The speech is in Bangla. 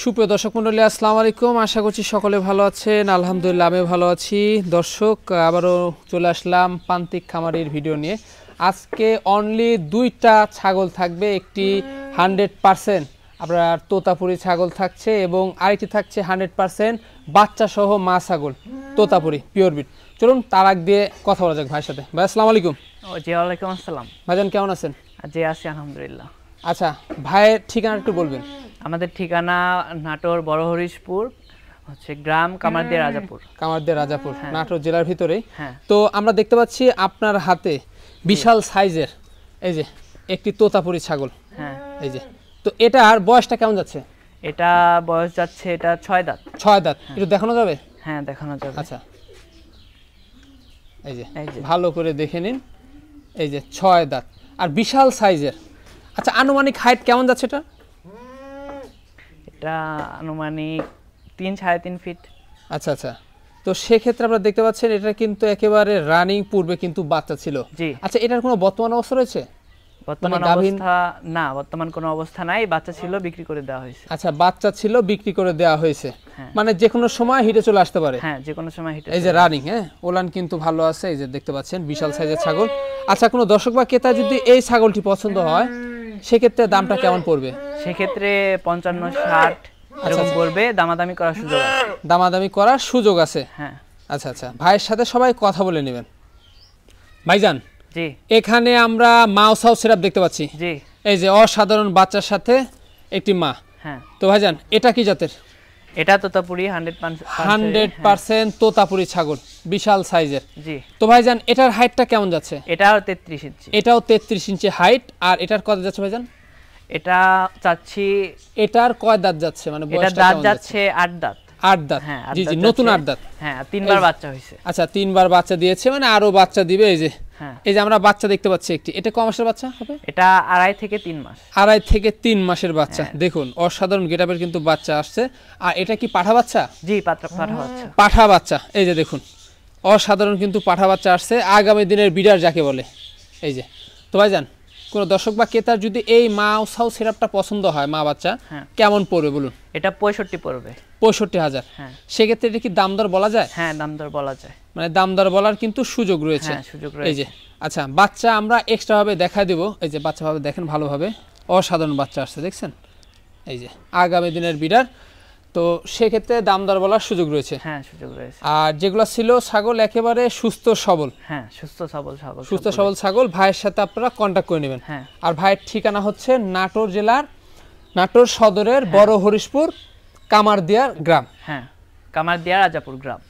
সুপ্রিয় দর্শক মণ্ডলী, আসসালামু আলাইকুম। আশা করছি সকলে ভালো আছেন। আলহামদুলিল্লাহ আমি ভালো আছি। দর্শক, আবারও চলে আসলাম প্রান্তিক খামারের ভিডিও নিয়ে। আজকে অনলি দুইটা ছাগল থাকবে। একটি 100% আপনার তোতাপুরি ছাগল থাকছে এবং আরেকটি থাকছে 100% বাচ্চা সহ মা ছাগল তোতাপুরি পিওর বিট। চলুন তার আগ দিয়ে কথা বলা যাক ভাইয়ের সাথে। ভাই আসসালামু আলাইকুম। জি ওয়ালাইকুম আসসালাম। ভাইজান কেমন আছেন? জি আছি আলহামদুলিল্লাহ। আচ্ছা, ভাইয়ের ঠিকানা একটু বলবেন। আমাদের ঠিকানা নাটোর বড় হরিশপুর, হচ্ছে গ্রাম কামারদিয়া রাজাপুর। কামারদিয়া রাজাপুর, নাটোর জেলার ভিতরেই। হ্যাঁ। তো আমরা দেখতে পাচ্ছি আপনার হাতে বিশাল সাইজের এই যে একটি তোতাপুরি ছাগল। হ্যাঁ। এই যে, তো এটার বয়সটা কেমন যাচ্ছে? এটা বয়স যাচ্ছে, এটা 6 দাঁত। 6 দাঁত। একটু দেখানো যাবে? হ্যাঁ দেখানো যাবে। আচ্ছা, এই যে ভালো করে দেখে নিন। এই যে 6 দাঁত আর বিশাল সাইজের। আচ্ছা, আনুমানিক হাইট কেমন যাচ্ছে এটা? এটা আনুমানিক 3-3.5 ফিট। আচ্ছা আচ্ছা, তো সেক্ষেত্রে আপনারা দেখতে পাচ্ছেন এটা কিন্তু একেবারে রানিং, পূর্বে কিন্তু বাচ্চা ছিল। জি। আচ্ছা, এটার কোনো বর্তমান অবস্থা রয়েছে? বর্তমান অবস্থা না, বর্তমান কোনো অবস্থা নাই। বাচ্চা ছিল, বিক্রি করে দেওয়া হয়েছে। আচ্ছা, বাচ্চা ছিল, বিক্রি করে দেওয়া হয়েছে। হ্যাঁ। মানে যে কোনো সময় হিটে চলে আসতে পারে। হ্যাঁ, যে কোনো সময় হিটে। এই যে রানিং, হ্যাঁ, ওলান কিন্তু ভালো আছে। এই যে দেখতে পাচ্ছেন বিশাল সাইজের ছাগল। আচ্ছা, কোনো দর্শক বা ক্রেতা যদি এই ছাগলটি পছন্দ হয় সেক্ষেত্রে দামটা কেমন পড়বে? সেক্ষেত্রে 55-60 এরকম পড়বে। দামাদামি করার সুযোগ আছে। দামাদামি করার সুযোগ আছে। হ্যাঁ। আচ্ছা আচ্ছা, ভাইয়ের সাথে সবাই কথা বলে নেবেন। ভাইজান, জি, এখানে আমরা মাউসাউ সেটআপ দেখতে পাচ্ছি। জি। এই যে অসাধারণ বাচ্চার সাথে একটি মা। হ্যাঁ। তো ভাইজান, এটা কি জাতের? এটা তোতাপুরি 100% তোতাপুরি ছাগল, বিশাল সাইজের। জি। তো ভাইজান, এটার হাইটটা কেমন যাচ্ছে? এটাও 33 ইঞ্চি। এটাও 33 ইঞ্চি হাইট। আর এটার কত যাচ্ছে ভাইজান? এটা চাচ্ছি, এটার কয় দাঁত যাচ্ছে, মানে এটা বয়সটা দাঁত কেমন যাচ্ছে 8 দাঁত। 8 দাঁত। হ্যাঁ, জি জি, নতুন 8 দাঁত। হ্যাঁ, 3বার বাচ্চা হয়েছে। আচ্ছা, 3বার বাচ্চা দিয়েছে, মানে আরো বাচ্চা দিবে। এই যে, হ্যাঁ, এই যে আমরা বাচ্চা দেখতে পাচ্ছি একটি। এটা কয় মাসের বাচ্চা হবে? এটা 2.5 থেকে 3 মাস। 2.5 থেকে 3 মাসের বাচ্চা। দেখুন অসাধারণ গেটআপের কিন্তু বাচ্চা আসছে। আর এটা কি পাঠা বাচ্চা? জি, পাঠা বাচ্চা। পাঠা বাচ্চা। এই যে দেখুন অসাধারণ কিন্তু পাঠা বাচ্চা আসছে, আগামী দিনের বিডার যাকে বলে। এই যে, তো ভাইজান, কোনো দর্শক বা ক্রেতার যদি এই মাউসাউ সিরাপটা পছন্দ হয়, মা বাচ্চা, কেমন পড়বে বলুন? এটা 65 পড়বে। 65,000। হ্যাঁ। সেক্ষেত্রে এটা কি দাম দর বলা যায়? হ্যাঁ, দাম দর বলা যায়। মানে দাম দর বলার কিন্তু সুযোগ রয়েছে। হ্যাঁ, সুযোগ রয়েছে। এই যে, আচ্ছা, বাচ্চা আমরা এক্সট্রা ভাবে দেখা দেব। এই যে বাচ্চা ভাবে দেখেন, ভালোভাবে অসাধারণ বাচ্চা আসছে, দেখছেন? এই যে আগামী দিনের বিডার। তো সেক্ষেত্রে দাম দর বলার সুযোগ রয়েছে। হ্যাঁ, সুযোগ রয়েছে। আর যেগুলো ছিল ছাগল একেবারে সুস্থ সবল। হ্যাঁ, সুস্থ সবল ছাগল। সুস্থ সবল ছাগল ভাইয়ের সাথে আপনারা কন্ট্যাক্ট করে নেবেন। হ্যাঁ। আর ভাইয়ের ঠিকানা হচ্ছে নাটোর জেলার নাটোর সদরের বড় হরিশপুর কামারদিয়ার গ্রাম। হ্যাঁ, কামারদিয়া রাজাপুর গ্রাম।